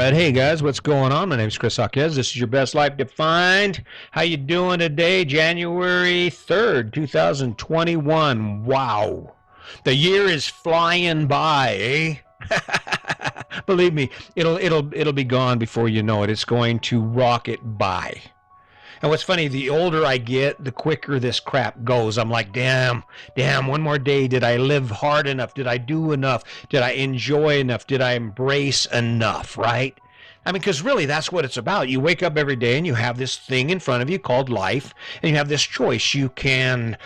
But hey guys, what's going on? My name is Chris Hawkes. This is your best life defined. How you doing today? January 3rd, 2021. Wow. The year is flying by, eh? Believe me, it'll be gone before you know it. It's going to rocket by. And what's funny, the older I get, the quicker this crap goes. I'm like, damn, one more day. Did I live hard enough? Did I do enough? Did I enjoy enough? Did I embrace enough, right? I mean, because really that's what it's about. You wake up every day and you have this thing in front of you called life, and you have this choice. You can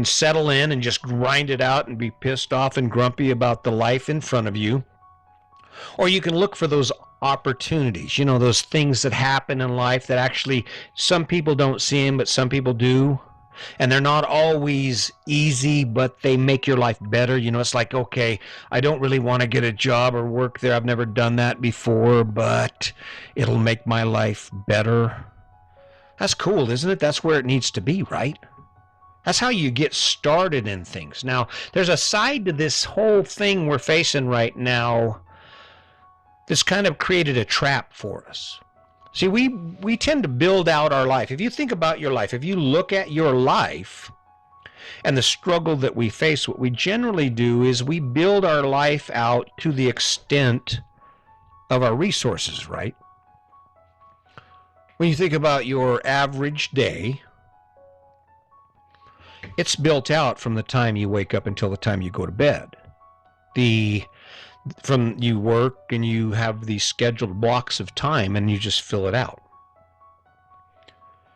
settle in and just grind it out and be pissed off and grumpy about the life in front of you, or you can look for those opportunities, those things that happen in life that actually some people don't see them, but some people do. And they're not always easy, but they make your life better. It's like, okay, I don't really want to get a job or work there. I've never done that before, but it'll make my life better. That's cool, isn't it? That's where it needs to be, right? That's how you get started in things. Now, there's a side to this whole thing we're facing right now that's kind of created a trap for us. See, we tend to build out our life. If you think about your life, if you look at your life and the struggle that we face, what we generally do is we build our life out to the extent of our resources, right? When you think about your average day, it's built out from the time you wake up until the time you go to bed. From you work and you have these scheduled blocks of time and you just fill it out.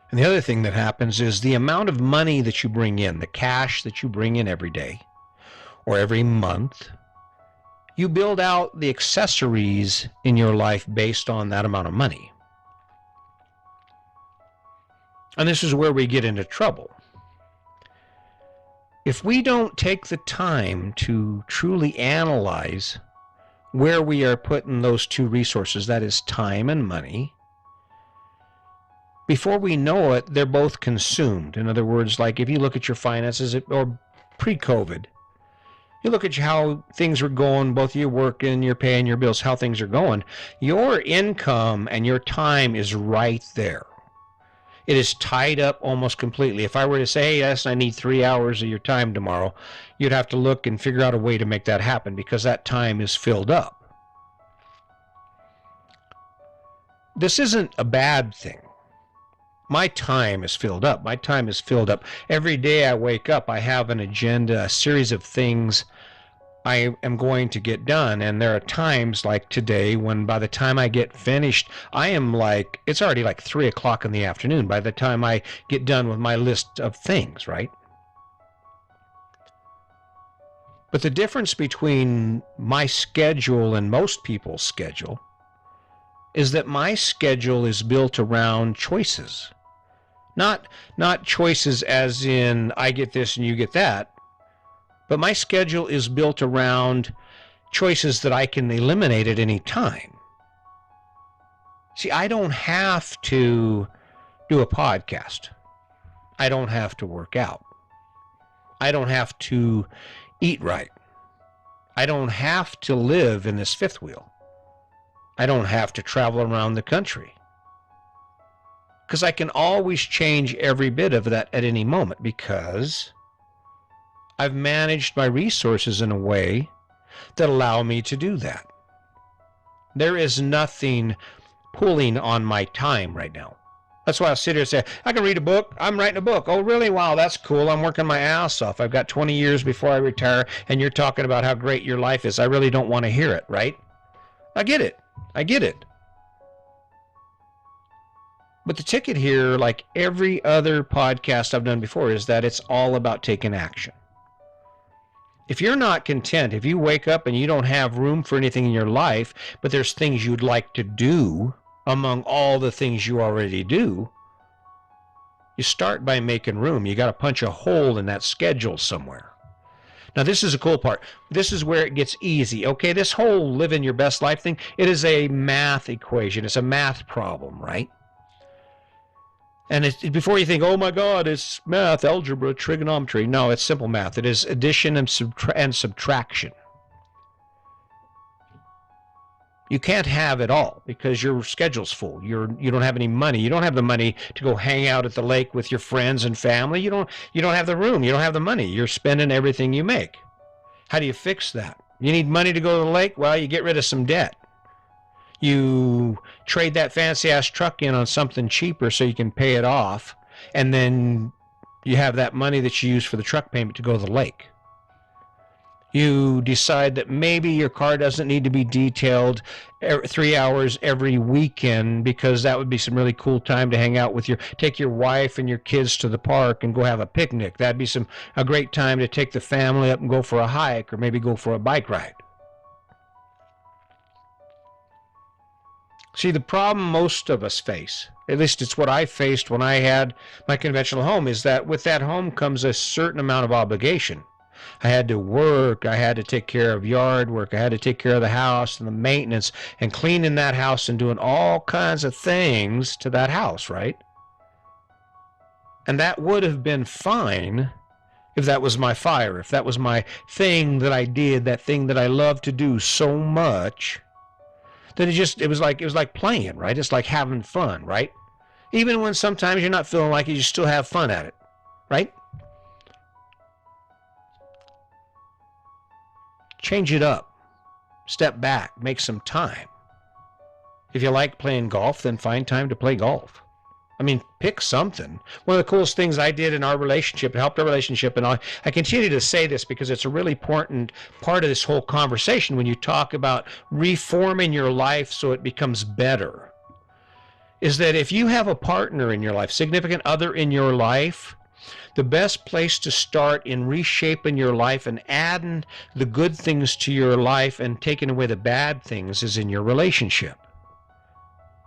And the other thing that happens is the amount of money that you bring in, the cash that you bring in every day or every month, you build out the accessories in your life based on that amount of money. And this is where we get into trouble. If we don't take the time to truly analyze where we are putting those two resources, that is time and money, before we know it, they're both consumed. In other words, like if you look at your finances or pre-COVID, you look at how things are going, both you working, you're paying your bills, how things are going, your income and your time is right there. It is tied up almost completely. If I were to say, hey, yes, I need 3 hours of your time tomorrow, you'd have to look and figure out a way to make that happen because that time is filled up. This isn't a bad thing. My time is filled up. My time is filled up. Every day I wake up, I have an agenda, a series of things I am going to get done. And there are times like today when by the time I get finished, I am like, it's already like 3 o'clock in the afternoon by the time I get done with my list of things, right? But the difference between my schedule and most people's schedule is that my schedule is built around choices. Not choices as in I get this and you get that. But my schedule is built around choices that I can eliminate at any time. See, I don't have to do a podcast. I don't have to work out. I don't have to eat right. I don't have to live in this fifth wheel. I don't have to travel around the country. Because I can always change every bit of that at any moment because I've managed my resources in a way that allow me to do that. There is nothing pulling on my time right now. That's why I sit here and say, I can read a book. I'm writing a book. Oh, really? Wow, that's cool. I'm working my ass off. I've got 20 years before I retire, and you're talking about how great your life is. I really don't want to hear it, right? I get it. I get it. But the ticket here, like every other podcast I've done before, is that it's all about taking action. If you're not content, if you wake up and you don't have room for anything in your life, but there's things you'd like to do among all the things you already do, you start by making room. You got to punch a hole in that schedule somewhere. Now, this is a cool part. This is where it gets easy. Okay, this whole living your best life thing, it is a math equation. It's a math problem, right? And before you think, oh my God, it's math, algebra, trigonometry. No, it's simple math. It is addition and subtraction. You can't have it all because your schedule's full. You don't have any money. You don't have the money to go hang out at the lake with your friends and family. You don't have the room. You don't have the money. You're spending everything you make. How do you fix that? You need money to go to the lake? Well, you get rid of some debt. You trade that fancy ass truck in on something cheaper so you can pay it off, and then you have that money that you use for the truck payment to go to the lake. You decide that maybe your car doesn't need to be detailed 3 hours every weekend because that would be some really cool time to hang out with take your wife and your kids to the park and go have a picnic. That'd be a great time to take the family up and go for a hike or maybe go for a bike ride. See, the problem most of us face, at least it's what I faced when I had my conventional home, is that with that home comes a certain amount of obligation. I had to work, I had to take care of yard work, I had to take care of the house and the maintenance and cleaning that house and doing all kinds of things to that house, right? And that would have been fine if that was my fire, if that was my thing that I did, that thing that I loved to do so much, that it was like playing, right? It's like having fun, right? Even when sometimes you're not feeling like it, you still have fun at it, right? Change it up. Step back. Make some time. If you like playing golf, then find time to play golf. I mean, pick something. One of the coolest things I did in our relationship, it helped our relationship, and I continue to say this because it's a really important part of this whole conversation when you talk about reforming your life so it becomes better, is that if you have a partner in your life, significant other in your life, the best place to start in reshaping your life and adding the good things to your life and taking away the bad things is in your relationship.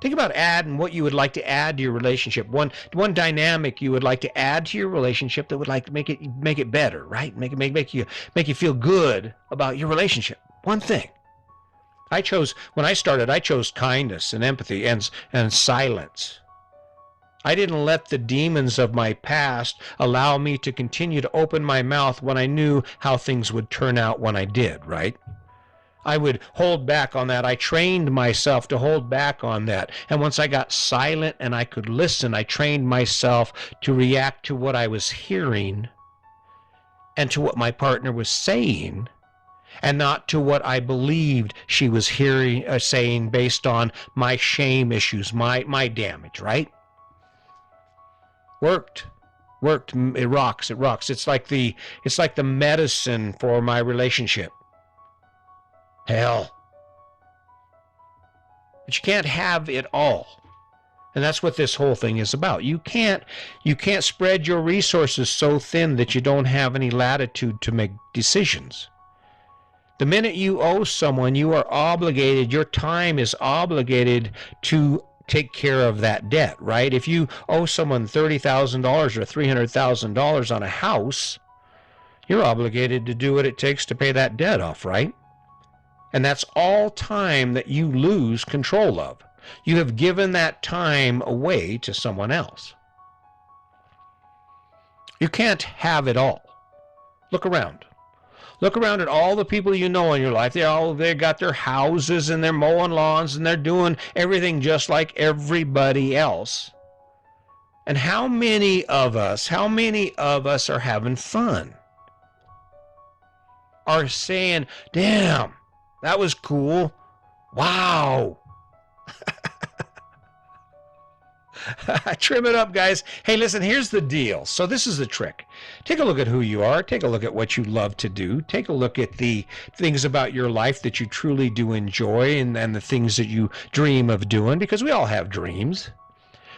Think about adding what you would like to add to your relationship. One dynamic you would like to add to your relationship that would like to make it better, right? Make you feel good about your relationship. One thing. When I started, I chose kindness and empathy and silence. I didn't let the demons of my past allow me to continue to open my mouth when I knew how things would turn out when I did, right? I would hold back on that. I trained myself to hold back on that. And once I got silent and I could listen, I trained myself to react to what I was hearing and to what my partner was saying, and not to what I believed she was saying based on my shame issues, my damage, right? Worked. It rocks. It's like the medicine for my relationship. Hell. But you can't have it all. And that's what this whole thing is about. You can't spread your resources so thin that you don't have any latitude to make decisions. The minute you owe someone, you are obligated, your time is obligated to take care of that debt, right? If you owe someone $30,000 or $300,000 on a house, you're obligated to do what it takes to pay that debt off, right? And that's all time that you lose control of. You have given that time away to someone else. You can't have it all. Look around. Look around at all the people you know in your life. They got their houses and they're mowing lawns and they're doing everything just like everybody else. And how many of us are having fun? Are saying, damn, that was cool. Wow. Trim it up, guys. Hey, listen, here's the deal. So this is the trick. Take a look at who you are. Take a look at what you love to do. Take a look at the things about your life that you truly do enjoy and the things that you dream of doing, because we all have dreams.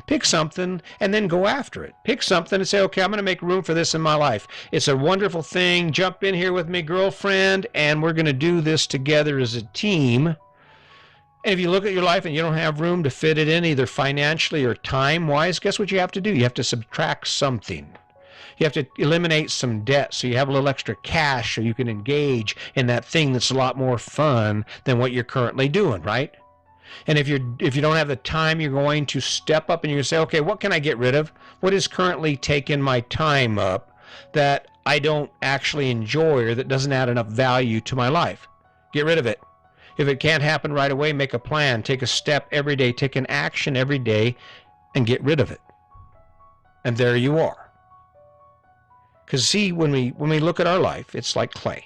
Pick something and then go after it. Pick something and say, okay, I'm going to make room for this in my life. It's a wonderful thing. Jump in here with me, girlfriend, and we're going to do this together as a team. And if you look at your life and you don't have room to fit it in, either financially or time-wise, guess what you have to do? You have to subtract something. You have to eliminate some debt so you have a little extra cash so you can engage in that thing that's a lot more fun than what you're currently doing, right? And if you don't have the time, you're going to step up and you're going to say, okay, what can I get rid of? What is currently taking my time up that I don't actually enjoy or that doesn't add enough value to my life? Get rid of it. If it can't happen right away, make a plan. Take a step every day. Take an action every day and get rid of it. And there you are. Because see, when we look at our life, it's like clay.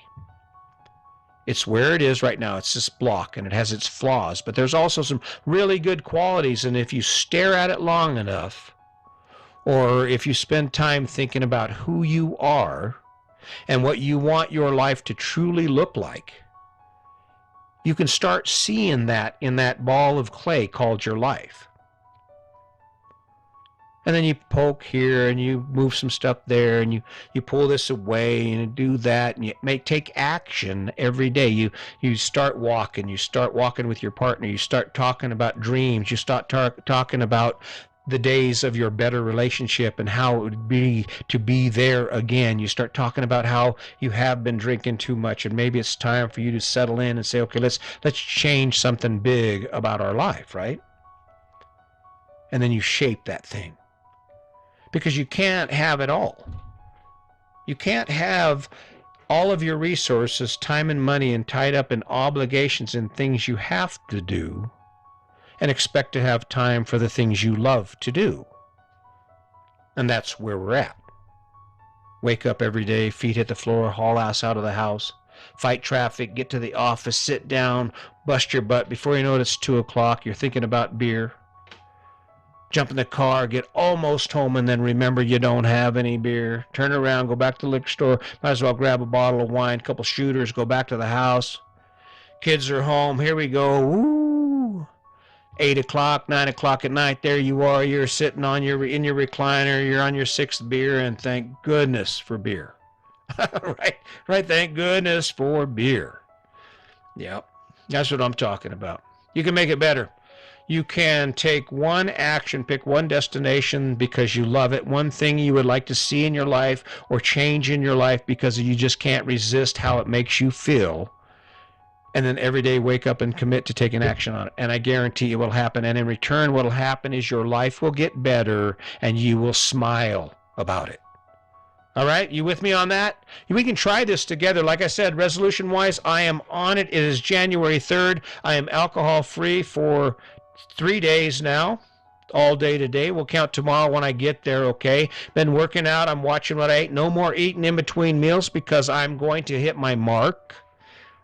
It's where it is right now. It's this block, and it has its flaws. But there's also some really good qualities, and if you stare at it long enough, or if you spend time thinking about who you are and what you want your life to truly look like, you can start seeing that in that ball of clay called your life. And then you poke here and you move some stuff there and you pull this away and you do that, and you take action every day. You start walking with your partner. You start talking about dreams. You start talking about the days of your better relationship and how it would be to be there again. You start talking about how you have been drinking too much, and maybe it's time for you to settle in and say, okay, let's change something big about our life, right? And then you shape that thing. Because you can't have it all. You can't have all of your resources, time and money, and tied up in obligations and things you have to do, and expect to have time for the things you love to do. And that's where we're at. Wake up every day, feet hit the floor, haul ass out of the house, fight traffic, get to the office, sit down, bust your butt. Before you know it, it's 2 o'clock. You're thinking about beer. Jump in the car, get almost home, and then remember you don't have any beer. Turn around, go back to the liquor store. Might as well grab a bottle of wine, a couple shooters, go back to the house. Kids are home. Here we go. Woo! 8 o'clock, 9 o'clock at night, there you are. You're sitting in your recliner. You're on your 6th beer, and thank goodness for beer. Right. Thank goodness for beer. Yep, that's what I'm talking about. You can make it better. You can take one action, pick one destination because you love it, one thing you would like to see in your life or change in your life because you just can't resist how it makes you feel. And then every day wake up and commit to taking action on it. And I guarantee it will happen. And in return, what will happen is your life will get better and you will smile about it. All right, you with me on that? We can try this together. Like I said, resolution-wise, I am on it. It is January 3rd. I am alcohol-free for 3 days now, all day today. We'll count tomorrow when I get there, okay? Been working out. I'm watching what I ate. No more eating in between meals because I'm going to hit my mark.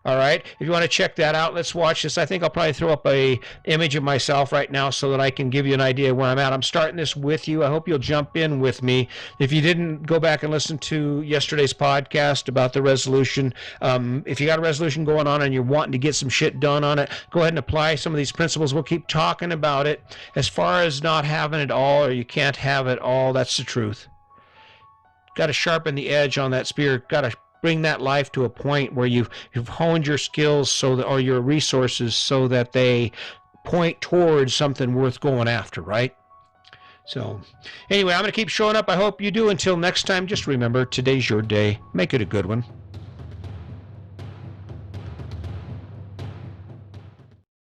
All right, if you want to check that out, let's watch this. I think I'll probably throw up a image of myself right now so that I can give you an idea where I'm at. I'm starting this with you. I hope you'll jump in with me. If you didn't go back and listen to yesterday's podcast about the resolution, if you got a resolution going on and you're wanting to get some shit done on it, go ahead and apply some of these principles. We'll keep talking about it. As far as not having it all or you can't have it all, that's the truth. Got to sharpen the edge on that spear. Got to bring that life to a point where you've honed your skills or your resources so that they point towards something worth going after, right? So anyway, I'm going to keep showing up. I hope you do. Until next time, just remember, today's your day. Make it a good one.